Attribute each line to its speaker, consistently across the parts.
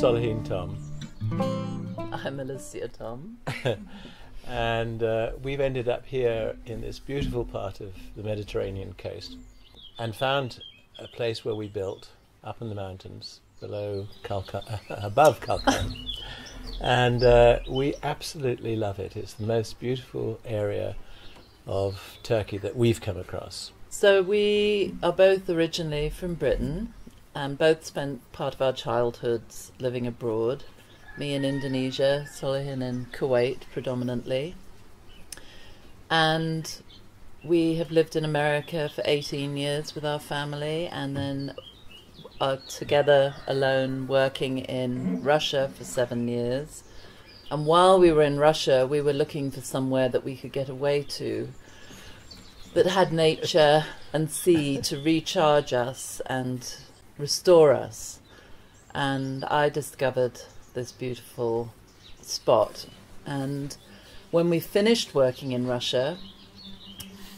Speaker 1: Solihin Tom.
Speaker 2: I'm Alicia Tom.
Speaker 1: And we've ended up here in this beautiful part of the Mediterranean coast and found a place where we built up in the mountains below above Kalkan. And we absolutely love it. It's the most beautiful area of Turkey that we've come across.
Speaker 2: So we are both originally from Britain and both spent part of our childhoods living abroad. Me in Indonesia, Solihin in Kuwait predominantly. And we have lived in America for 18 years with our family, and then are together alone working in Russia for 7 years. And while we were in Russia, we were looking for somewhere that we could get away to that had nature and sea to recharge us and restore us. And I discovered this beautiful spot. And when we finished working in Russia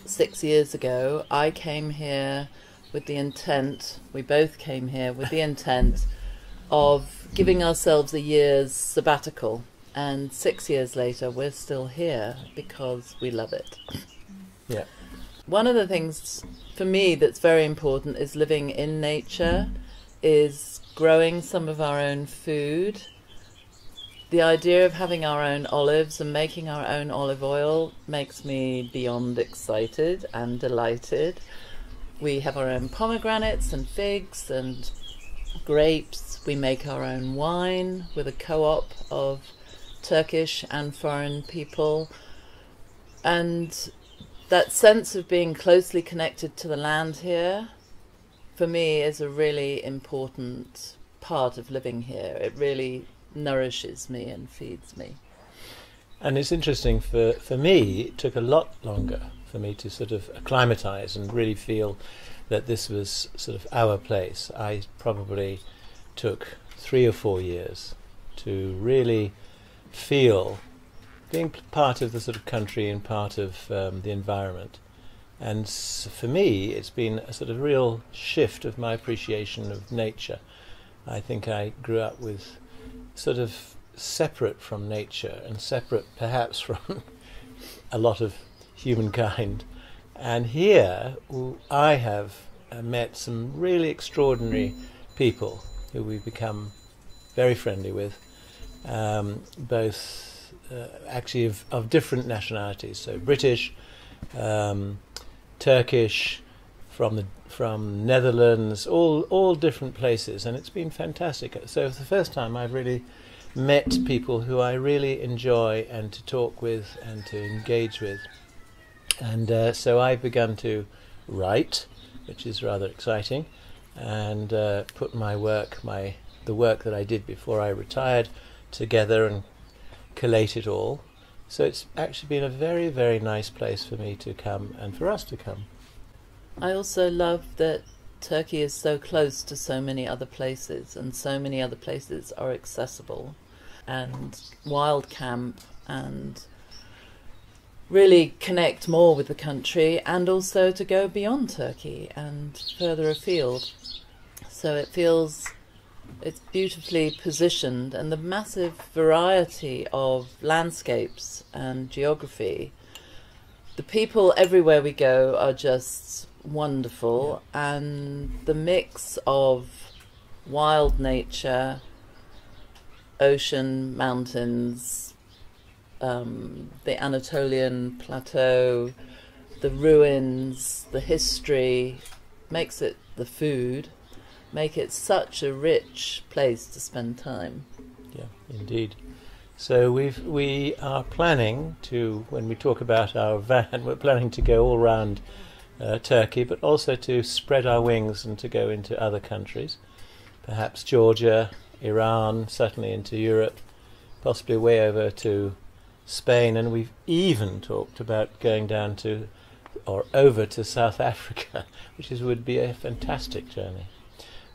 Speaker 2: 6 years ago, I came here with the intent, we both came here with the intent of giving ourselves a year's sabbatical. And 6 years later, we're still here because we love it.
Speaker 1: Yeah.
Speaker 2: One of the things for me that's very important is living in nature, is growing some of our own food. The idea of having our own olives and making our own olive oil makes me beyond excited and delighted. We have our own pomegranates and figs and grapes. We make our own wine with a co-op of Turkish and foreign people. And that sense of being closely connected to the land here, for me, is a really important part of living here. It really nourishes me and feeds me.
Speaker 1: And it's interesting, for me, it took a lot longer for me to sort of acclimatise and really feel that this was sort of our place. I probably took 3 or 4 years to really feel being part of the sort of country and part of the environment. And for me, it's been a sort of real shift of my appreciation of nature. I think I grew up with sort of separate from nature and separate perhaps from a lot of humankind. And here I have met some really extraordinary people who we've become very friendly with, both actually of different nationalities, so British, Turkish, from Netherlands, all different places, and it's been fantastic. So for the first time I've really met people who I really enjoy and to talk with and to engage with. And so I've begun to write, which is rather exciting, and put my work, the work that I did before I retired, together and collate it all. So it's actually been a very, very nice place for me to come and for us to come.
Speaker 2: I also love that Turkey is so close to so many other places, and so many other places are accessible, and wild camp and really connect more with the country, and also to go beyond Turkey and further afield. So it feels it's beautifully positioned, and the massive variety of landscapes and geography. The people everywhere we go are just wonderful, and the mix of wild nature, ocean, mountains, the Anatolian plateau, the ruins, the history, makes it, the food, make it such a rich place to spend time.
Speaker 1: Yeah, indeed. So we are planning to, when we talk about our van, we're planning to go all around Turkey, but also to spread our wings and to go into other countries, perhaps Georgia, Iran, certainly into Europe, possibly way over to Spain, and we've even talked about going down to or over to South Africa, which would be a fantastic journey.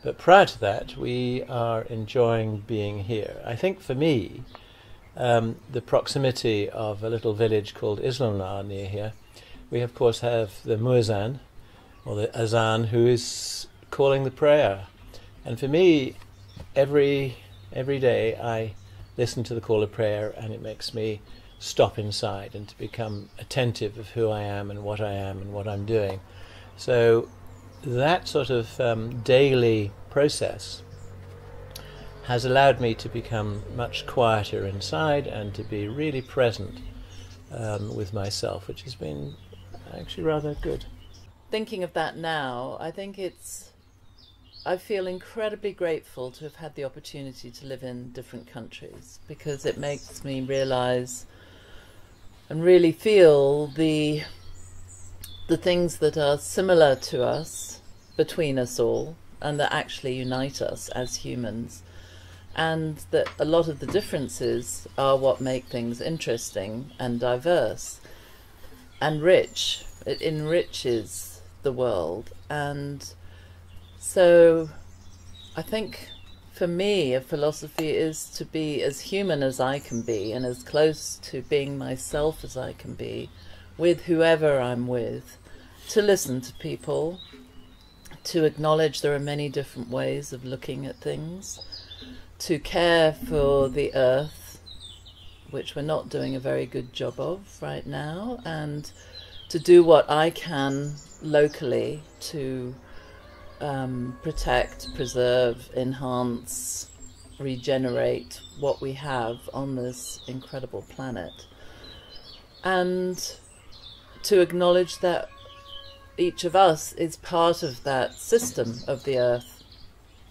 Speaker 1: But prior to that, we are enjoying being here. I think for me, the proximity of a little village called Islamlar near here, we of course have the muezzin, or the azan, who is calling the prayer. And for me, every Every day I listen to the call of prayer, and it makes me stop inside and to become attentive of who I am and what I'm doing. So that sort of daily process has allowed me to become much quieter inside and to be really present with myself, which has been actually rather good.
Speaker 2: Thinking of that now, I feel incredibly grateful to have had the opportunity to live in different countries, because it makes me realise and really feel the things that are similar to us, between us all, and that actually unite us as humans, and that a lot of the differences are what make things interesting and diverse and rich. It enriches the world. And so I think for me a philosophy is to be as human as I can be and as close to being myself as I can be with whoever I'm with, to listen to people, to acknowledge there are many different ways of looking at things, to care for the earth, which we're not doing a very good job of right now, and to do what I can locally to protect, preserve, enhance, regenerate what we have on this incredible planet, and to acknowledge that each of us is part of that system of the earth,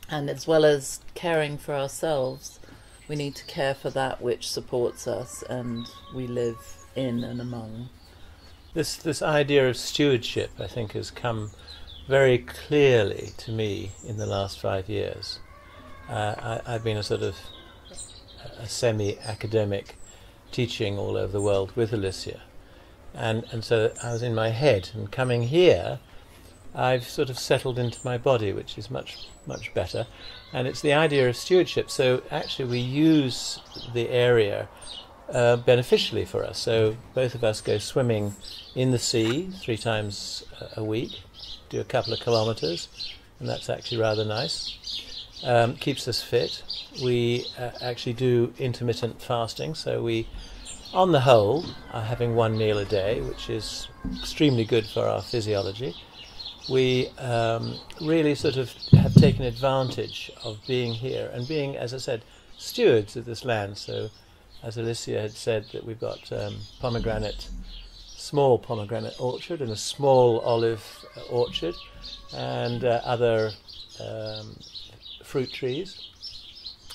Speaker 2: and as well as caring for ourselves, we need to care for that which supports us and we live in and among.
Speaker 1: This idea of stewardship, I think, has come very clearly to me in the last 5 years. I've been a sort of a semi-academic teaching all over the world with Alicia, and so I was in my head, and coming here I've sort of settled into my body, which is much better, and it's the idea of stewardship. So actually we use the area beneficially for us. So both of us go swimming in the sea 3 times a week, do a couple of kilometres, and that's actually rather nice. Keeps us fit. We actually do intermittent fasting, so we, on the whole, are having 1 meal a day, which is extremely good for our physiology. We really sort of have taken advantage of being here and being, as I said, stewards of this land. So, as Alicia had said, that we've got small pomegranate orchard and a small olive orchard, and other fruit trees.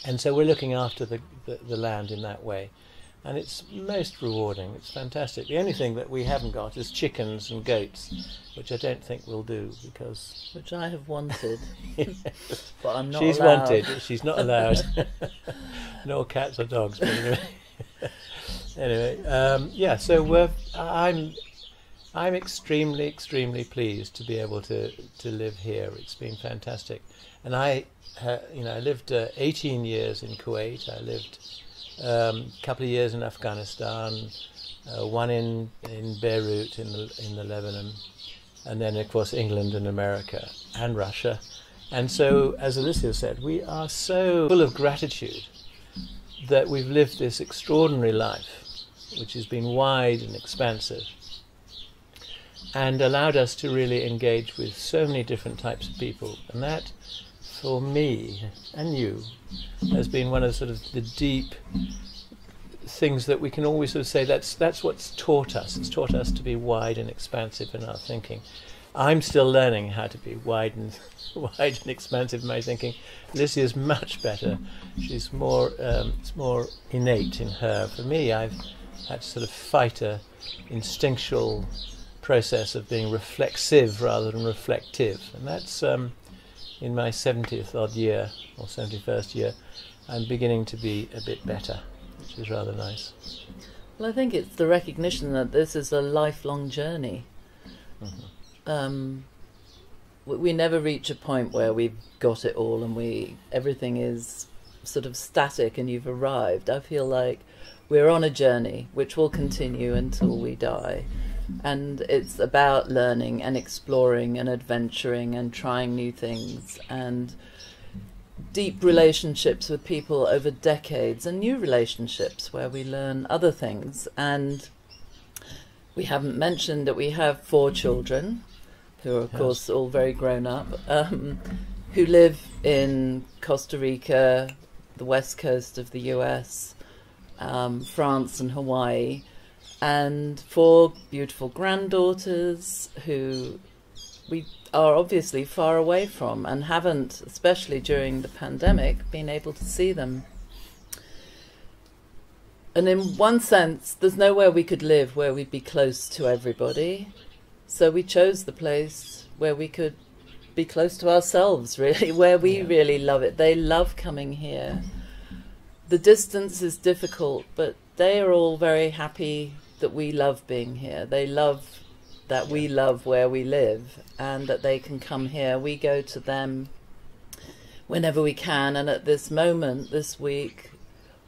Speaker 1: And so we're looking after the land in that way. And it's most rewarding. It's fantastic. The only thing that we haven't got is chickens and goats, which I don't think we'll do, because...
Speaker 2: Which I have wanted, but I'm not
Speaker 1: She's
Speaker 2: allowed.
Speaker 1: wanted, she's not allowed. Nor cats or dogs, but anyway. Yeah, so I'm extremely pleased to be able to live here. It's been fantastic. And I lived 18 years in Kuwait. I lived a couple of years in Afghanistan, 1 in Beirut in the Lebanon, and then of course England and America and Russia. And so, as Alicia said, we are so full of gratitude that we've lived this extraordinary life, which has been wide and expansive, and allowed us to really engage with so many different types of people. And that, for me and you, has been one of sort of the deep things that we can always sort of say that's what's taught us. It's taught us to be wide and expansive in our thinking. I'm still learning how to be wide and expansive in my thinking. Lizzie is much better. She's more it's more innate in her. For me, I've had to sort of fight a instinctual process of being reflexive rather than reflective, and that's in my 70th odd year, or 71st year, I'm beginning to be a bit better, which is rather nice.
Speaker 2: Well, I think it's the recognition that this is a lifelong journey. Mm-hmm. We never reach a point where we've got it all and everything is sort of static and you've arrived. I feel like we're on a journey which will continue until we die. And it's about learning and exploring and adventuring and trying new things. And deep relationships with people over decades, and new relationships where we learn other things. And we haven't mentioned that we have 4 children, who are of course all very grown up, who live in Costa Rica, the west coast of the US, France and Hawaii, and 4 beautiful granddaughters who we are obviously far away from and haven't, especially during the pandemic, been able to see them. And in one sense, there's nowhere we could live where we'd be close to everybody. So we chose the place where we could be close to ourselves, really, where we really love it. They love coming here. The distance is difficult, but they are all very happy that we love being here. They love that we love where we live and that they can come here. We go to them whenever we can, and at this moment, this week,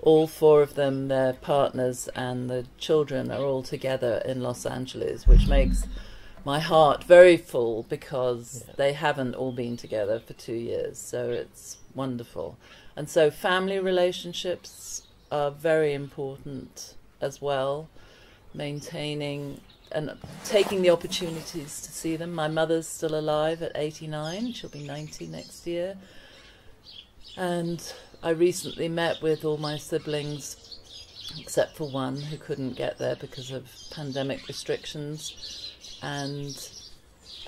Speaker 2: all 4 of them, their partners and the children, are all together in Los Angeles, which makes my heart very full because they haven't all been together for 2 years, so it's wonderful. And so family relationships are very important as well, maintaining and taking the opportunities to see them. My mother's still alive at 89, she'll be 90 next year. And I recently met with all my siblings, except for one who couldn't get there because of pandemic restrictions, and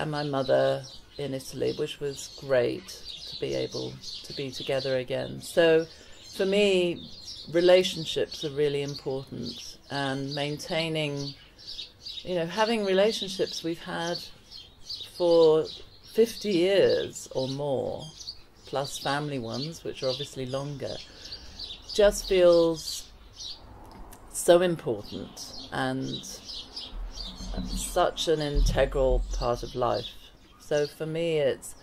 Speaker 2: my mother in Italy, which was great to be able to be together again. So for me, relationships are really important, and maintaining, you know, having relationships we've had for 50 years or more, plus family ones, which are obviously longer, just feels so important and such an integral part of life. So for me, it's,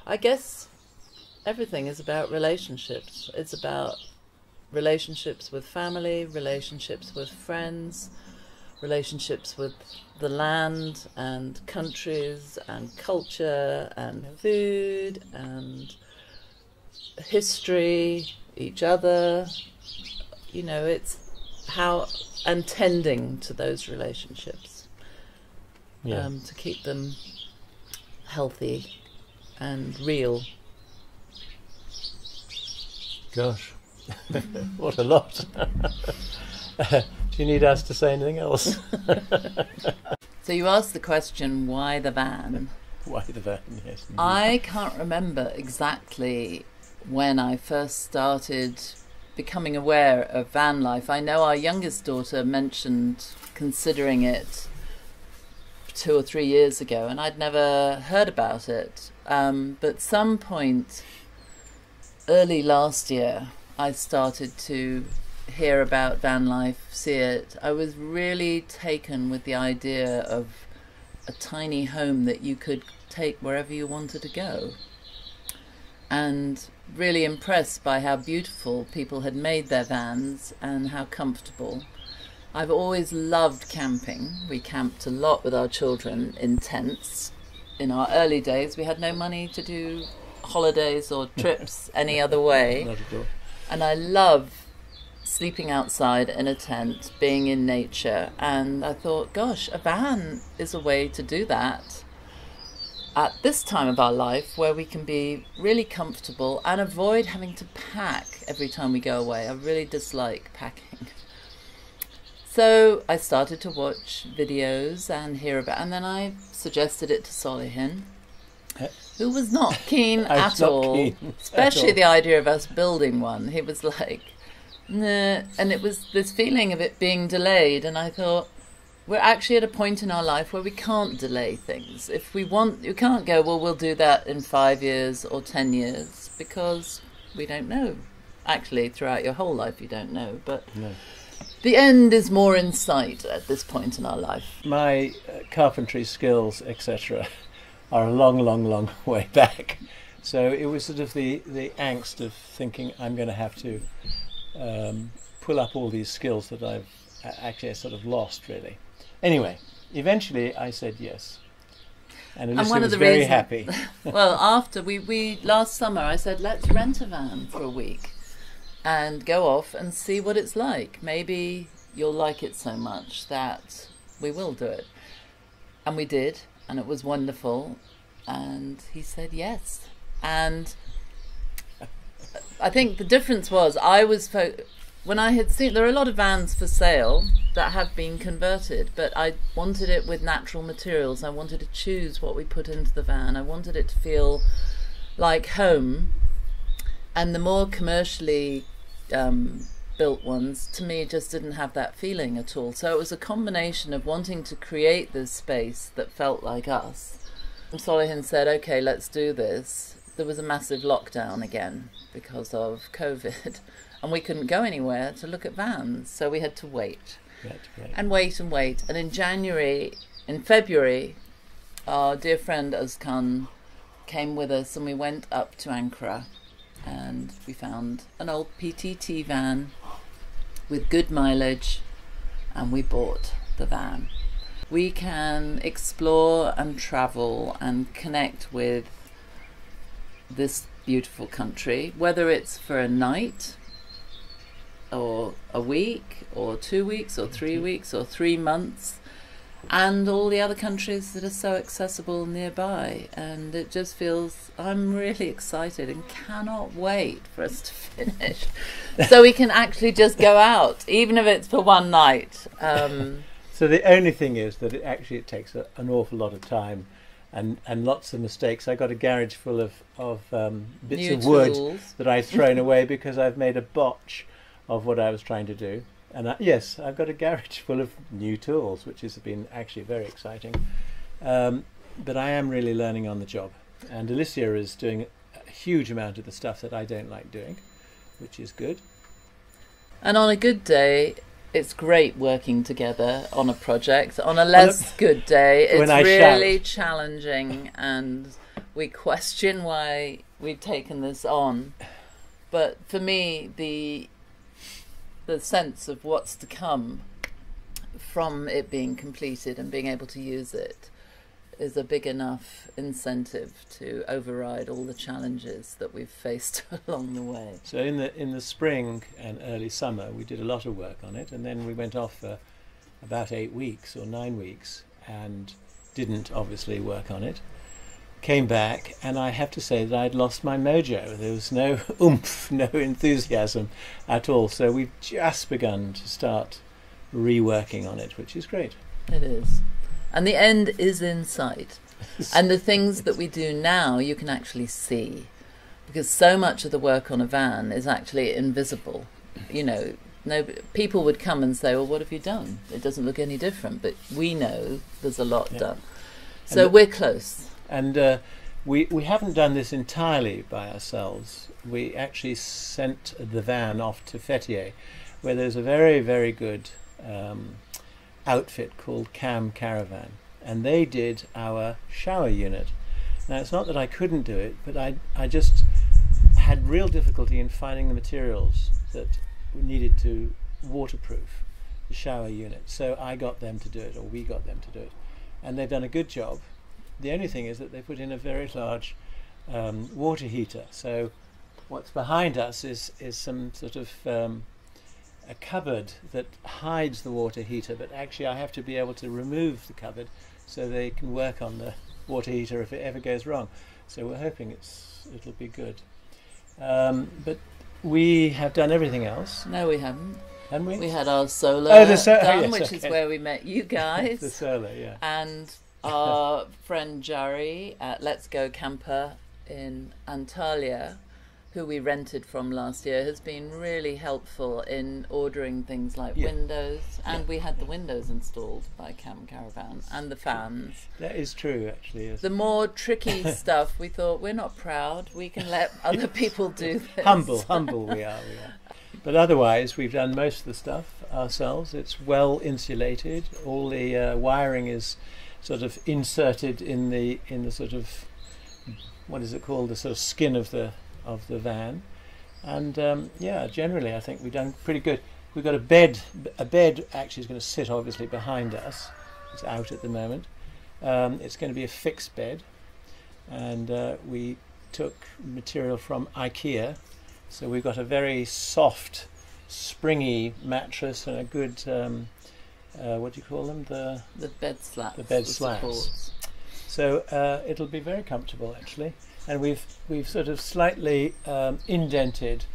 Speaker 2: I guess everything is about relationships. It's about relationships with family, relationships with friends, relationships with the land and countries and culture and food and history, each other. You know, it's how, and tending to those relationships, to keep them healthy and real.
Speaker 1: Gosh, what a lot. Do you need us to say anything else?
Speaker 2: So you asked the question, why the van?
Speaker 1: Why the van, yes. Indeed.
Speaker 2: I can't remember exactly when I first started becoming aware of van life. I know our youngest daughter mentioned considering it 2 or 3 years ago, and I'd never heard about it. But some point early last year, I started to hear about van life, see it. I was really taken with the idea of a tiny home that you could take wherever you wanted to go, and really impressed by how beautiful people had made their vans and how comfortable. I've always loved camping. We camped a lot with our children in tents. In our early days, we had no money to do holidays or trips any other way.
Speaker 1: Not at all.
Speaker 2: And I love sleeping outside in a tent, being in nature. And I thought, gosh, a van is a way to do that at this time of our life, where we can be really comfortable and avoid having to pack every time we go away. I really dislike packing. So I started to watch videos and hear about, and then I suggested it to Solihin, who was not keen at all, especially the idea of us building one. He was like, nah. And it was this feeling of it being delayed, and I thought, we're actually at a point in our life where we can't delay things. If we want, you can't go, well, we'll do that in 5 years or 10 years, because we don't know. Actually, throughout your whole life, you don't know, but no. The end is more in sight at this point in our life.
Speaker 1: My carpentry skills, etc., are a long, long, long way back. So it was sort of the angst of thinking I'm going to have to pull up all these skills that I've actually sort of lost, really. Anyway, eventually I said yes. And Alicia was very happy.
Speaker 2: Well, after we last summer, I said, let's rent a van for a week and go off and see what it's like. Maybe you'll like it so much that we will do it. And we did, and it was wonderful. And he said yes. And I think the difference was when I had seen, there are a lot of vans for sale that have been converted, but I wanted it with natural materials. I wanted to choose what we put into the van. I wanted it to feel like home. And the more commercially built ones, to me, just didn't have that feeling at all. So it was a combination of wanting to create this space that felt like us. And Solihin said, okay, let's do this. There was a massive lockdown again because of COVID. And we couldn't go anywhere to look at vans, so we had to wait. And wait and wait. And in February, our dear friend Özkan came with us and we went up to Ankara and we found an old PTT van with good mileage and we bought the van. We can explore and travel and connect with this beautiful country, whether it's for a night or a week or 2 weeks or 3 weeks or 3 months, and all the other countries that are so accessible nearby. And it just feels, I'm really excited and cannot wait for us to finish so we can actually just go out, even if it's for one night.
Speaker 1: So the only thing is that it takes an awful lot of time and lots of mistakes. I got a garage full of bits
Speaker 2: New
Speaker 1: of wood
Speaker 2: tools
Speaker 1: that I've thrown away because I've made a botch of what I was trying to do. And yes, I've got a garage full of new tools, which has been actually very exciting. But I am really learning on the job. And Alicia is doing a huge amount of the stuff that I don't like doing, which is good.
Speaker 2: And on a good day, it's great working together on a project. On a less good day, it's really challenging and we question why we've taken this on. But for me, the sense of what's to come from it being completed and being able to use it is a big enough incentive to override all the challenges that we've faced along the way.
Speaker 1: So in the spring and early summer we did a lot of work on it, and then we went off for about 8 weeks or 9 weeks and didn't obviously work on it. Came back and I have to say that I'd lost my mojo. There was no oomph, no enthusiasm at all. So we've just begun to start reworking on it, which is great.
Speaker 2: It is. And the end is in sight. And the things that we do now you can actually see, because so much of the work on a van is actually invisible. You know, people would come and say, well, what have you done? It doesn't look any different, but we know there's a lot done. So we're close.
Speaker 1: And we haven't done this entirely by ourselves. We actually sent the van off to Fethiye, where there's a very, very good outfit called Caravan, and they did our shower unit. Now, it's not that I couldn't do it, but I just had real difficulty in finding the materials that we needed to waterproof the shower unit. So I got them to do it, or we got them to do it, and they've done a good job. The only thing is that they put in a very large water heater. So what's behind us is some sort of a cupboard that hides the water heater, but actually I have to be able to remove the cupboard so they can work on the water heater if it ever goes wrong. So we're hoping it'll be good. But we have done everything else.
Speaker 2: No, we haven't.
Speaker 1: Haven't we?
Speaker 2: We had our solar
Speaker 1: done,
Speaker 2: yes, which is where we met you guys.
Speaker 1: The solar, yeah.
Speaker 2: And our friend Jari at Let's Go Camper in Antalya, who we rented from last year, has been really helpful in ordering things like windows, and we had the windows installed by Caravan and the fans.
Speaker 1: That is true, actually. Yes.
Speaker 2: The more tricky stuff, we thought, we're not proud, we can let other people do this.
Speaker 1: Humble we are. But otherwise, we've done most of the stuff ourselves. It's well insulated. All the wiring is sort of inserted in the sort of, what is it called, the sort of skin of the van, and yeah, generally I think we've done pretty good. We've got a bed actually is going to sit obviously behind us. It's out at the moment, It's going to be a fixed bed, and we took material from IKEA, so we've got a very soft, springy mattress and a good what do you call them? The
Speaker 2: bed slats.
Speaker 1: The bed slats. So it'll be very comfortable actually, and we've sort of slightly indented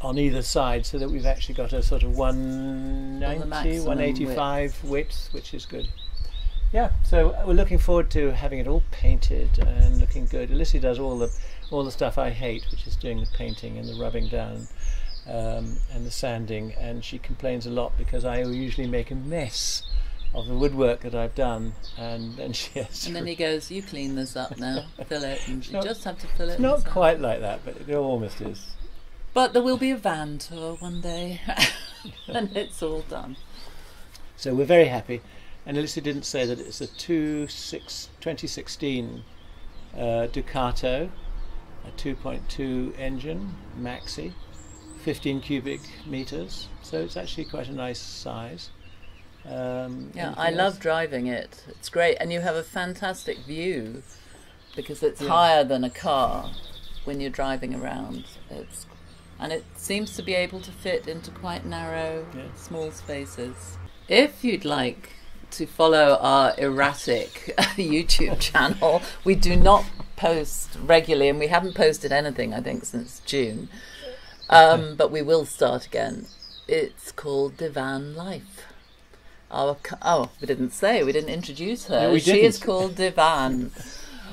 Speaker 1: on either side so that we've actually got a sort of 190, 185 width, which is good. Yeah, so we're looking forward to having it all painted and looking good. Alicia does all the stuff I hate, which is doing the painting and the rubbing down and the sanding, and she complains a lot because I usually make a mess of the woodwork that I've done, and then she has
Speaker 2: and then he goes, "You clean this up now, fill it," and you just have to fill it.
Speaker 1: It's not quite like that, but it almost is.
Speaker 2: But there will be a van tour one day, and it's all done.
Speaker 1: So we're very happy. And Alicia didn't say that it's a 2016 Ducato, a 2.2 engine, maxi, 15 cubic meters. So it's actually quite a nice size.
Speaker 2: Yeah, I love driving it. It's great, and you have a fantastic view because it's higher than a car when you're driving around. And it seems to be able to fit into quite narrow, small spaces. If you'd like to follow our erratic YouTube channel, we do not post regularly, and we haven't posted anything, I think, since June. But we will start again. It's called Divan Life. We didn't introduce her.
Speaker 1: No,
Speaker 2: she is called Divan,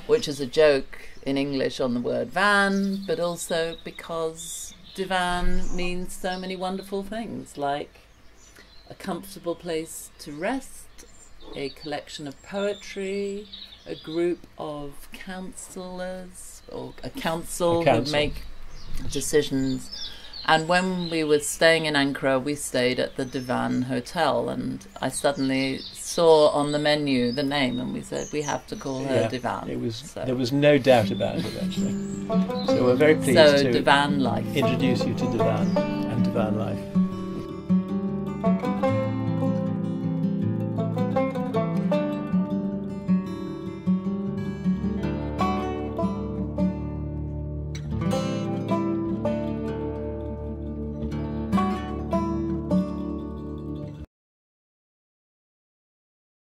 Speaker 2: which is a joke in English on the word van, but also because divan means so many wonderful things, like a comfortable place to rest, a collection of poetry, a group of counsellors, or a council who make decisions. And when we were staying in Ankara, we stayed at the Divan Hotel, and I suddenly saw on the menu the name, and we said we have to call her Divan.
Speaker 1: There was no doubt about it actually. So we're very pleased to
Speaker 2: Divan Life.
Speaker 1: introduce you to Divan and Divan Life.